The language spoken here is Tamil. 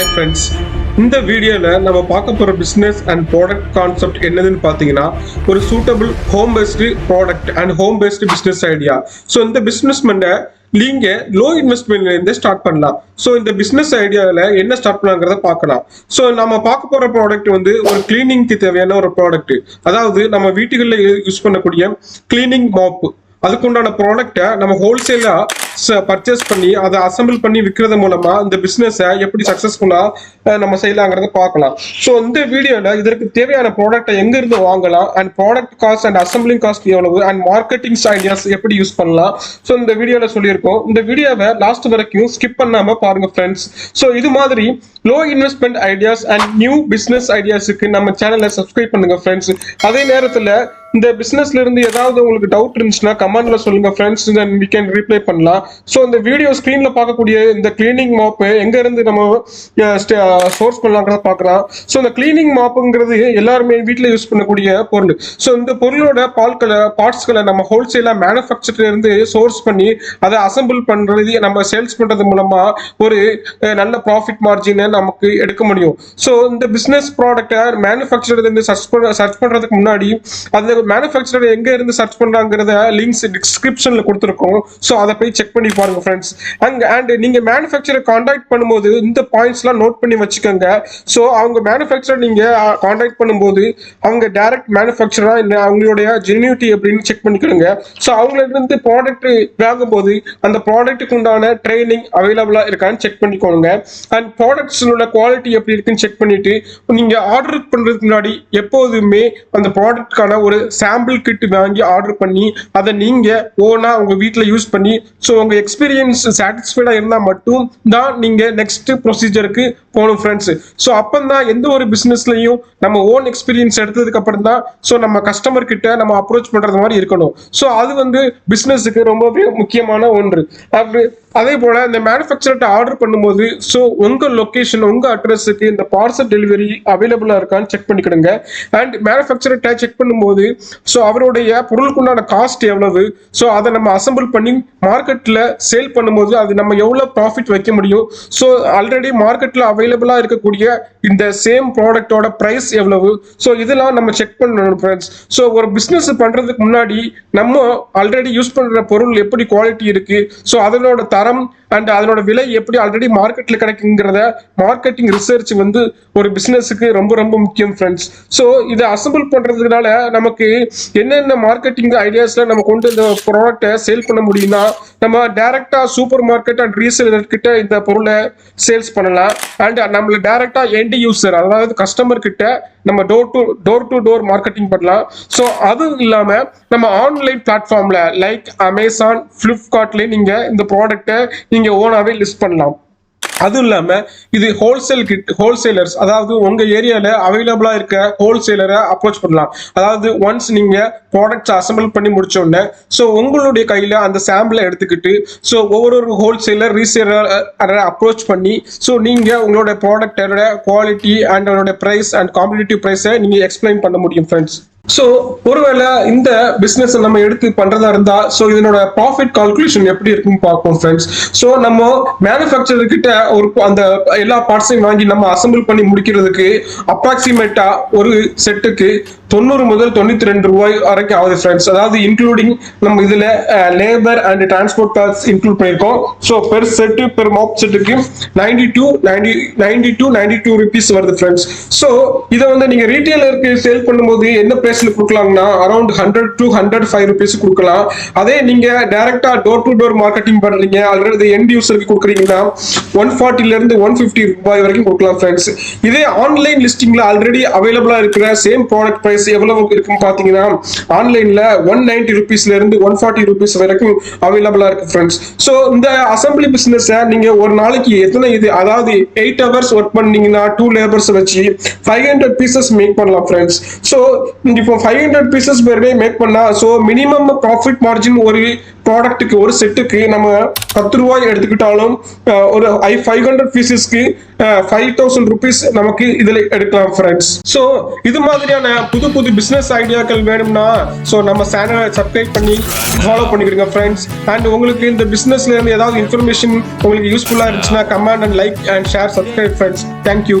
ஹாய் ஃப்ரெண்ட்ஸ், இந்த வீடியோவில் நம்ம பார்க்க போகிற பிஸ்னஸ் அண்ட் ப்ராடக்ட் கான்செப்ட் என்னதுன்னு பார்த்தீங்கன்னா ஒரு suitable home based product and home based business idea. So இந்த பிஸ்னஸ்மெண்ட்டை நீங்கள் லோ இன்வெஸ்ட்மெண்ட்லேருந்து ஸ்டார்ட் பண்ணலாம். ஸோ இந்த பிஸ்னஸ் ஐடியாவில் என்ன ஸ்டார்ட் பண்ணலாங்கிறத பார்க்கலாம். ஸோ நம்ம பார்க்க போகிற ப்ராடக்ட் வந்து ஒரு கிளீனிங்க்கு தேவையான ஒரு ப்ராடக்ட். அதாவது நம்ம வீட்டுகளில் யூஸ் பண்ணக்கூடிய கிளீனிங் மாப். அதுக்குண்டான ப்ராடக்டை நம்ம ஹோல்சேலா பர்ச்சேஸ் பண்ணி அதை அசம்பிள் பண்ணி விற்கிறது மூலமா இந்த பிசினஸை எப்படி சக்சஸ்ஃபுல்லா நம்ம செய்யலாங்கிறத பார்க்கலாம். ஸோ இந்த வீடியோல இதற்கு தேவையான ப்ராடக்டை எங்க இருந்து வாங்கலாம் and product cost and assembling cost எவ்வளவு அண்ட் மார்க்கெட்டிங் ஐடியாஸ் எப்படி யூஸ் பண்ணலாம், ஸோ இந்த வீடியோல சொல்லியிருக்கோம். இந்த வீடியோவை லாஸ்ட் வரைக்கும் ஸ்கிப் பண்ணாம பாருங்க ஃப்ரெண்ட்ஸ். ஸோ இது மாதிரி low investment ideas and new business ஐடியாஸுக்கு நம்ம சேனலை சப்ஸ்கிரைப் பண்ணுங்க ஃப்ரெண்ட்ஸ். அதே நேரத்தில் இந்த பிசினஸ்ல இருந்து ஏதாவது உங்களுக்கு டவுட் இருந்துச்சுன்னா கமெண்ட்ல சொல்லுங்க friends, then we can reply பண்ணலாம். ஸோ இந்த வீடியோ ஸ்க்ரீன்ல பார்க்கக்கூடிய இந்த கிளீனிங் மாப்பு எங்க இருந்து நம்ம சோர்ஸ் பண்ணலாங்கிறத பார்க்கலாம். ஸோ இந்த கிளீனிங் மாப்புங்கிறது எல்லாருமே வீட்டில் யூஸ் பண்ணக்கூடிய பொருள். ஸோ இந்த பொருளோட பார்ட்ஸ்களை நம்ம ஹோல்சேலா மேனுஃபேக்சர்ல இருந்து சோர்ஸ் பண்ணி அதை அசம்பிள் பண்றது நம்ம சேல்ஸ் பண்றது மூலமா ஒரு நல்ல ப்ராஃபிட் மார்ஜினை நமக்கு எடுக்க முடியும். ஸோ இந்த பிசினஸ் ப்ராடக்டை மேனுஃபேக்சர் இருந்து சர்ச் பண்றதுக்கு முன்னாடி அந்த மேனுஃபேக்சரர் எங்க இருந்து சர்ச் பண்றாங்கிறத லிங்க்ஸ் டிஸ்கிரிப்ஷன்ல கொடுத்துருக்கோம். ஸோ அதை போய் செக் பண்ணி பாருங்க ஃப்ரெண்ட்ஸ். அண்ட் நீங்க மேனுஃபேக்சரர் கான்டாக்ட் பண்ணும்போது இந்த பாயிண்ட்ஸ்லாம் நோட் பண்ணி வச்சுக்கோங்க. ஸோ அவங்க மேனுஃபேக்சரர் நீங்க கான்டாக்ட் பண்ணும்போது அவங்க டைரக்ட் மேனுஃபேக்சரா இல்லை அவங்களுடைய ஜென்யூட்டி அப்படின்னு செக் பண்ணிக்கணுங்க. ஸோ அவங்கள இருந்து ப்ராடக்ட் வாங்கும்போது அந்த ப்ராடக்ட்டுக்கு உண்டான ட்ரைனிங் அவைலபிளா இருக்கான்னு செக் பண்ணிக்கோங்க. அண்ட் ப்ராடக்ட்ஸோட குவாலிட்டி எப்படி இருக்குன்னு செக் பண்ணிட்டு நீங்க ஆர்டர் பண்றதுக்கு முன்னாடி எப்போதுமே அந்த ப்ராடக்ட்கான ஒரு சாம்பிள் கிட் வாங்கி ஆர்டர் பண்ணி அதை நீங்க ஓனா உங்க வீட்டில் யூஸ் பண்ணி ஸோ உங்க எக்ஸ்பீரியன்ஸ் சாட்டிஸ்ஃபைடா இருந்தால் மட்டும் தான் நீங்க நெக்ஸ்ட் ப்ரொசீஜருக்கு போகணும் ஃப்ரெண்ட்ஸ். ஸோ அப்பந்தான் எந்த ஒரு பிசினஸ்லையும் நம்ம ஓன் எக்ஸ்பீரியன்ஸ் எடுத்ததுக்கு அப்புறம் தான் ஸோ நம்ம கஸ்டமர் கிட்ட நம்ம அப்ரோச் பண்றது மாதிரி இருக்கணும். ஸோ அது வந்து பிசினஸுக்கு ரொம்பவே முக்கியமான ஒன்று. அதே போல இந்த மேனுஃபேக்சர்ட்ட ஆர்டர் பண்ணும்போது ஸோ உங்க லொகேஷன் உங்க அட்ரஸுக்கு இந்த பார்சல் டெலிவரி அவைலபிளா இருக்கான்னு செக் பண்ணிக்கிடுங்க. அண்ட் மேனுஃபேக்சர்ட்ட செக் பண்ணும்போது ஸோ அவருடைய பொருளுக்குண்டான காஸ்ட் எவ்வளவு, ஸோ அதை நம்ம அசம்பிள் பண்ணி மார்க்கெட்ல சேல் பண்ணும்போது அது நம்ம எவ்வளவு ப்ராஃபிட் வைக்க முடியும், ஸோ ஆல்ரெடி மார்க்கெட்ல அவைலபிளா இருக்கக்கூடிய இந்த சேம் ப்ராடக்டோட பிரைஸ் எவ்வளவு, ஸோ இதெல்லாம் நம்ம செக் பண்ணணும் ஃப்ரெண்ட்ஸ். ஸோ ஒரு பிசினஸ் பண்றதுக்கு முன்னாடி நம்ம ஆல்ரெடி யூஸ் பண்ற பொருள் எப்படி குவாலிட்டி இருக்கு, ஸோ அதனோட தரம் அண்ட் அதனோட விலை எப்படி ஆல்ரெடி மார்க்கெட்ல கிடைக்குங்கிறத மார்க்கெட்டிங் ரிசர்ச் வந்து ஒரு பிசினஸுக்கு ரொம்ப ரொம்ப முக்கியம் ஃப்ரெண்ட்ஸ். ஸோ இதை அசம்பிள் பண்றதுனால நமக்கு என்னென்ன மார்க்கெட்டிங் ஐடியாஸ்ல நம்ம கொண்டு இந்த ப்ராடக்டை சேல் பண்ண முடியும்னா நம்ம டைரக்டா சூப்பர் மார்க்கெட் அண்ட் ரீசேலர் கிட்ட இந்த பொருளை சேல்ஸ் பண்ணலாம். அண்ட் நம்மள டைரக்டா எண்ட் யூசர் அதாவது கஸ்டமர் கிட்ட நம்ம டோர் டு டோர் மார்க்கெட்டிங் பண்ணலாம். ஸோ அதுவும் இல்லாம நம்ம ஆன்லைன் பிளாட்ஃபார்ம்ல லைக் அமேசான், பிளிப்கார்ட்ல நீங்க இந்த ப்ராடக்டை நீங்க ஓனாவே லிஸ்ட் பண்ணலாம். அதுவும் இல்லாம இது ஹோல்சேலர்ஸ் அதாவது உங்க ஏரியால அவைலபிளா இருக்க ஹோல்சேலரை அப்ரோச் பண்ணலாம். அதாவது ஒன்ஸ் நீங்க ப்ராடக்ட்ஸ் அசம்பிள் பண்ணி முடிச்ச உடனே ஸோ உங்களுடைய கையில அந்த சாம்பிளை எடுத்துக்கிட்டு ஸோ ஒவ்வொரு ஹோல்சேலர் ரீசேலரை அப்ரோச் பண்ணி ஸோ நீங்க உங்களோட ப்ராடக்டோட குவாலிட்டி அண்ட் அதோட பிரைஸ் அண்ட் காம்படிட்டிவ் பிரைஸை நீங்க எக்ஸ்பிளைன் பண்ண முடியும் ஃப்ரெண்ட்ஸ். ஸோ ஒருவேளை இந்த பிசினஸ் நம்ம எடுத்து பண்றதா இருந்தா ஸோ இதனோட ப்ராஃபிட் கால்குலேஷன் எப்படி இருக்குன்னு பார்ப்போம் ஃப்ரெண்ட்ஸ். ஸோ நம்ம மேனுஃபேக்சரர் கிட்ட ஒரு அந்த எல்லா பார்ட்ஸையும் வாங்கி நம்ம அசம்பிள் பண்ணி முடிக்கிறதுக்கு அப்ராக்சிமேட்டா ஒரு செட்டுக்கு 90 முதல் 92 ரூபாய் வரைக்கும் ஆகுது ஃப்ரெண்ட்ஸ். அதாவது இன்க்ளூடிங் நம்ம இதுல labour and transport cost include பண்ணியிருக்கோம். So per set per mop செட்டுக்கு 92 ருபீஸ் வருது ஃப்ரெண்ட்ஸ். ஸோ இதை வந்து நீங்க ரீட்டைலருக்கு சேல் பண்ணும்போது என்ன பிரைஸ்ல கொடுக்கலாம்னா அரௌண்ட் 100 to 105 ருபீஸ் கொடுக்கலாம். அதே நீங்க டைரக்டா டோர் டு டோர் மார்க்கெட்டிங் பண்றீங்க ஆல்ரெடி எண்ட் யூசருக்கு கொடுக்குறீங்கன்னா 140 இருந்து 150 ரூபாய் வரைக்கும் கொடுக்கலாம் ஃப்ரெண்ட்ஸ். இதே ஆன்லைன் லிஸ்டிங்ல ஆல்ரெடி அவைலபிளா இருக்கிற சேம் ப்ராடக்ட் பிரைஸ் எவ்வளவு இருக்கும் பாத்தீங்கன்னா ஆன்லைன்ல 190 ருபீஸ்ல இருந்து 140 ருபீஸ் வரைக்கும் அவைலபிளா இருக்கு ஃப்ரெண்ட்ஸ். சோ இந்த அசம்பிளி பிசினஸ் நீங்க ஒரு நாளைக்கு எத்தனை இது அதாவது 8 hours ஒர்க் பண்ணீங்கன்னா 2 லேபர்ஸ் வச்சு 500 பீசஸ் மேக் பண்ணலாம் ஃப்ரெண்ட்ஸ். சோ இப்போ 500 பீசஸ் பெர் டே மேக் பண்ணா சோ மினிமம் ப்ராஃபிட் மார்ஜின் ஒரு ப்ராடக்ட்டுக்கு ஒரு செட்டுக்கு நம்ம 10 ரூபாய் எடுத்துக்கிட்டாலும் ஒரு 500 பீசஸ்க்கு 5000 ருபீஸ் நமக்கு இதுல எடுக்கலாம் ஃப்ரெண்ட்ஸ். ஸோ இது மாதிரியான புது புது பிசினஸ் ஐடியாக்கள் வேணும்னா ஸோ நம்ம சேனலை சப்ஸ்கிரைப் பண்ணி ஃபாலோ பண்ணிக்கிடுங்க ஃப்ரெண்ட்ஸ். அண்ட் உங்களுக்கு இந்த பிசினஸ்ல இருந்து ஏதாவது இன்ஃபர்மேஷன் உங்களுக்கு யூஸ்ஃபுல்லா இருந்துச்சுன்னா comment and like and share subscribe friends. Thank you.